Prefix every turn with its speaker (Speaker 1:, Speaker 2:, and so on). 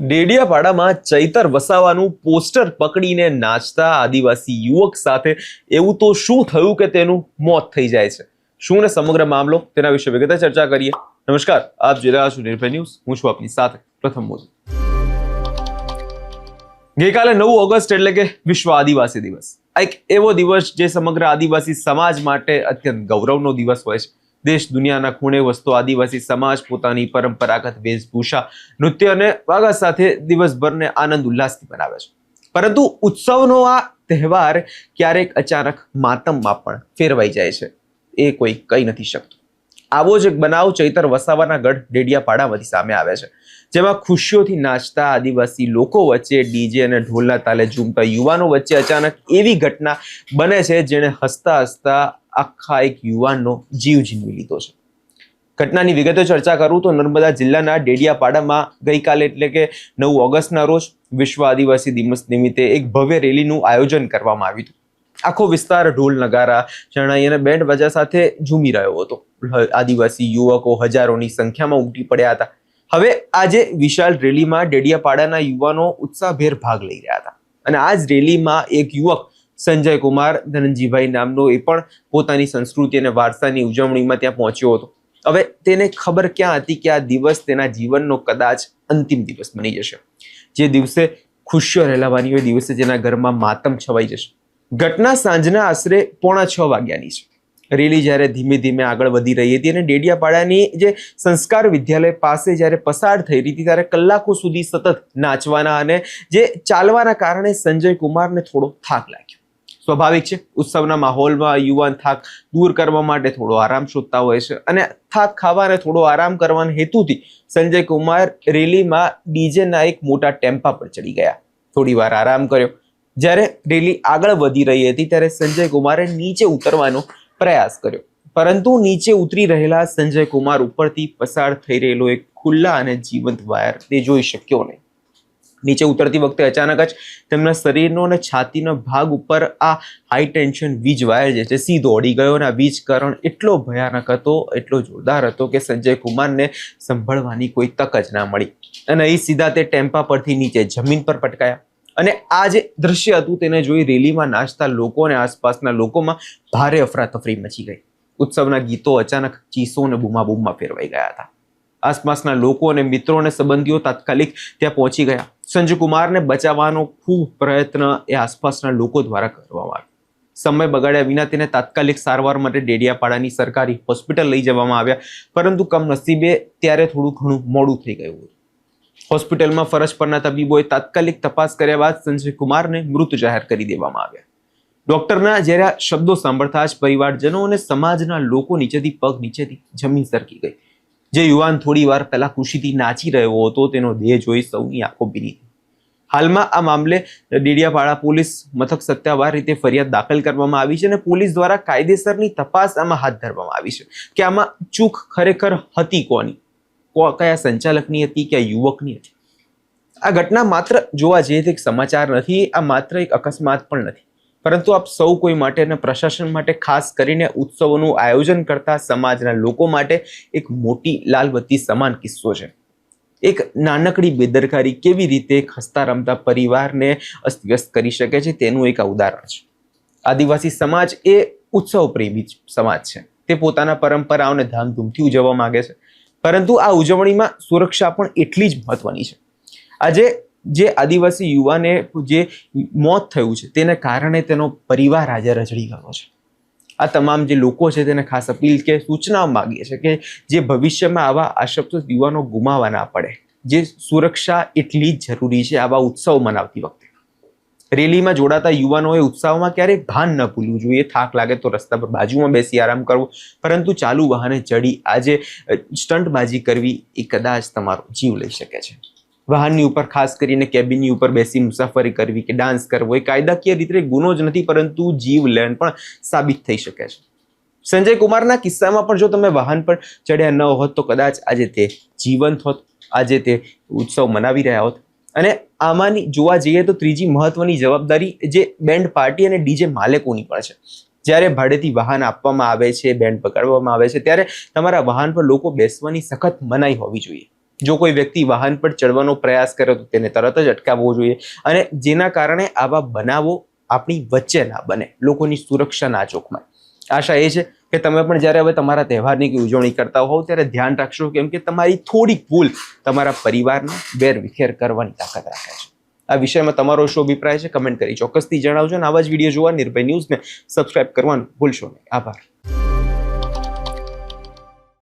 Speaker 1: ડેડિયાપાડામાં Chaitar વસાવાનું poster પકડીને નાચતા આદિવાસી યુવક સાથે એવું તો શું થયું કે તેનું મોત થઈ જાય છે? શું ને સમગ્ર મામલો, તેના વિશે વિગતે ચર્ચા કરીએ. નમસ્કાર, આપ જોઈ રહ્યા છો નિર્ભય ન્યૂઝ. હું છું આપની સાથે પ્રથમ મોદી. ગઈકાલે 9 ઓગસ્ટ એટલે કે વિશ્વ આદિવાસી દિવસ. આ એક એવો દિવસ જે સમગ્ર આદિવાસી સમાજ માટે અત્યંત ગૌરવનો દિવસ હોય છે. દેશ દુનિયાના ખૂણે વસતો આદિવાસી સમાજ પોતાની પરંપરાગત વેશભૂષા, નૃત્ય અને વાગા સાથે દિવસભરને આનંદ ઉલ્લાસથી મનાવે છે. પરંતુ ઉત્સવનો આ તહેવાર ક્યારેક અચાનક માતમમાં પણ ફેરવાઈ જાય છે. એ કોઈ કહી નથી શકતું. આવો જ એક બનાવ ચૈતર વસાવાના ગઢ ડેડિયાપાડામાંથી સામે આવે છે, જેમાં ખુશીઓથી નાચતા આદિવાસી લોકો વચ્ચે ડીજે અને ઢોલના તાલે ઝૂમતા યુવાનો વચ્ચે અચાનક એવી ઘટના બને છે જેણે હસતા હસતા આખા એક યુવાનનો જીવ છીનવી લીધો છે. ઘટનાની વિગતે ચર્ચા કરું તો નર્મદા જિલ્લાના ડેડિયાપાડામાં ગઈકાલે એટલે કે 9 ઓગસ્ટના રોજ વિશ્વ આદિવાસી દિવસ નિમિત્તે એક ભવ્ય રેલીનું આયોજન કરવામાં આવ્યું હતું. આખો વિસ્તાર ઢોલ નગારા, શરણાઈ અને બેન્ડ બાજા સાથે ઝૂમી રહ્યો હતો. આદિવાસી યુવકો હજારોની સંખ્યામાં ઉમટી પડ્યા હતા. હવે આજે વિશાળ રેલીમાં ડેડિયાપાડાના યુવાનો ઉત્સાહભેર ભાગ લઈ રહ્યા હતા. અને આ જ રેલીમાં એક યુવક સંજય કુમાર ધનંજીભાઈ નામનો એ પણ પોતાની સંસ્કૃતિ અને વારસાની ઉજવણીમાં ત્યાં પહોંચ્યો હતો. હવે તેને ખબર ક્યાં હતી કે આ દિવસ તેના જીવનનો કદાચ અંતિમ દિવસ બની જશે. જે દિવસે ખુશીઓ રહેલાવાની હોય, દિવસે જેના ઘરમાં માતમ છવાઈ જશે. ઘટના સાંજના આશરે 5:45 વાગ્યાની છે. રેલી જ્યારે ધીમે ધીમે આગળ વધી રહી હતી અને ડેડિયાપાડાની જે સંસ્કાર વિદ્યાલય પાસે જ્યારે પસાર થઈ રહી હતી ત્યારે કલાકો સુધી સતત નાચવાના અને જે ચાલવાના કારણે સંજય કુમારને થોડો થાક લાગ્યો. સ્વાભાવિક છે, ઉત્સવના માહોલમાં યુવાન થાક દૂર કરવા માટે થોડો આરામ શોધતા હોય છે અને થાક ખાવા અને થોડો આરામ કરવાના હેતુથી સંજય કુમાર રેલીમાં ડીજેના એક મોટા ટેમ્પા પર ચડી ગયા. થોડી વાર આરામ કર્યો. જ્યારે રેલી આગળ વધી રહી હતી ત્યારે સંજય કુમારે નીચે ઉતરવાનો પ્રયાસ કર્યો, પરંતુ નીચે ઉતરી રહેલા સંજય કુમાર ઉપરથી પસાર થઈ રહેલો એક ખુલ્લા અને જીવંત વાયર તે જોઈ શક્યો નહીં. નીચે ઉતરતી વખતે અચાનક જ તેમના શરીરનો અને છાતીના ભાગ ઉપર આ હાઈ ટેન્શન વીજ વાયર જે છે સીધો અડી ગયો અને આ વીજ કરણ એટલો ભયાનક હતો, એટલો જોરદાર હતો કે સંજય કુમારને સંભળવાની કોઈ તક જ ના મળી અને અહીં સીધા તે ટેમ્પા પરથી નીચે જમીન પર પટકાયા. અને આ જે દ્રશ્ય હતું તેને જોઈ રેલીમાં નાચતા લોકો અને આસપાસના લોકોમાં ભારે અફરાતફરી મચી ગઈ. ઉત્સવના ગીતો અચાનક ચીસો અને બૂમાબૂમમાં ફેરવાઈ ગયા હતા. આસપાસના લોકો અને મિત્રો અને સંબંધીઓ તાત્કાલિક ત્યાં પહોંચી ગયા. સંજય કુમારને બચાવવાનો ખૂબ પ્રયત્ન એ આસપાસના લોકો દ્વારા કરવામાં આવ્યો. સમય બગાડ્યા વિના તેને તાત્કાલિક સારવાર માટે ડેડિયાપાડાની સરકારી હોસ્પિટલ લઈ જવામાં આવ્યા, પરંતુ કમનસીબે ત્યારે થોડું ઘણું મોડું થઈ ગયું હતું. હોસ્પિટલમાં ફરજ પરના તબીબોએ તાત્કાલિક તપાસ કર્યા બાદ સંજય કુમારને મૃત જાહેર કરી દેવામાં આવ્યા. ડોક્ટરના જ્યારે આ શબ્દો સાંભળતા જ પરિવારજનો અને સમાજના લોકો નીચેથી પગ નીચેથી જમીન સરકી ગઈ. જે યુવાન થોડી વાર પહેલા ખુશીથી નાચી રહ્યો હતો તેનો દેહ જોઈ સૌની આંખો ભીની થઈ. હાલમાં આ મામલે ડેડિયાપાડા પોલીસ મથક સત્તાવાર રીતે ફરિયાદ દાખલ કરવામાં આવી છે અને પોલીસ દ્વારા કાયદેસરની તપાસ આમાં હાથ ધરવામાં આવી છે કે આમાં ચૂક ખરેખર હતી કોની, કયા સંચાલકની હતી, કયા યુવકની હતી. આ ઘટના માત્ર જોવા જઈએ તો એક સમાચાર નથી, આ માત્ર એક અકસ્માત પણ નથી, પરંતુ આપ સૌ કોઈ માટે અને પ્રશાસન માટે, ખાસ કરીને ઉત્સવોનું આયોજન કરતા સમાજના લોકો માટે એક મોટી લાલબત્તી સમાન કિસ્સો છે. એક નાનકડી બેદરકારી કેવી રીતે એક હસતા રમતા પરિવારને અસ્તવ્યસ્ત કરી શકે છે તેનું એક ઉદાહરણ છે. આદિવાસી સમાજ એ ઉત્સવ પ્રેમી સમાજ છે. તે પોતાના પરંપરાઓને ધામધૂમથી ઉજવવા માંગે છે, પરંતુ આ ઉજવણીમાં સુરક્ષા પણ એટલી જ મહત્વની છે. આજે જે આદિવાસી યુવાને જે મોત થયું છે તેને કારણે તેનો પરિવાર આજે રજડી ગયો છે. આ તમામ જે લોકો છે તેને ખાસ અપીલ કે સૂચના માંગીએ છે કે જે ભવિષ્યમાં આવા આશક્ત યુવાનો ગુમાવવા ના પડે. જે સુરક્ષા એટલી જ જરૂરી છે આવા ઉત્સવ મનાવતી વખતે. રેલીમાં જોડાતા યુવાનોએ ઉત્સાહમાં ક્યારેય ભાન ન ભૂલવું જોઈએ. થાક લાગે તો રસ્તા પર બાજુમાં બેસી આરામ કરવો, પરંતુ ચાલુ વાહને ચડી આજે સ્ટંટબાજી કરવી એ કદાચ તમારો જીવ લઈ શકે છે. વાહનની ઉપર, ખાસ કરીને કેબિનની ઉપર બેસી મુસાફરી કરવી કે ડાન્સ કરવો એ કાયદાકીય રીતે ગુનો જ નથી, પરંતુ જીવલેણ પણ સાબિત થઈ શકે છે. સંજય કુમારના કિસ્સામાં પણ જો તમે વાહન પર ચડ્યા ન હોત તો કદાચ આજે તે જીવંત હોત, આજે તે ઉત્સવ મનાવી રહ્યા હોત. અને આમાંની જોવા જઈએ તો ત્રીજી મહત્વની જવાબદારી જે બેન્ડ પાર્ટી અને ડીજે માલિકોની પણ છે. જ્યારે ભાડેથી વાહન આપવામાં આવે છે, બેન્ડ પકડવામાં આવે છે, ત્યારે તમારા વાહન પર લોકો બેસવાની સખત મનાઈ હોવી જોઈએ. જો કોઈ વ્યક્તિ વાહન પર ચડવાનો પ્રયાસ કરે તો તેને તરત જ અટકાવવો જોઈએ અને જેના કારણે આવા બનાવો આપણી વચ્ચે ના બને, લોકોની સુરક્ષા ના જોખમાય. આશા એ છે કે તમે પણ જ્યારે હવે તમારા તહેવારની ઉજવણી કરતા હોવ ત્યારે ધ્યાન રાખશો, કેમ કે તમારી થોડીક ભૂલ તમારા પરિવારને વેરવિખેર કરવાની તાકાત રાખે છે. આ વિષયમાં તમારો શું અભિપ્રાય છે કમેન્ટ કરી ચોક્કસથી જણાવજો અને આવા જ વિડીયો જોવા નિર્ભય ન્યૂઝને સબસ્ક્રાઇબ કરવાનું ભૂલશો નહીં. આભાર.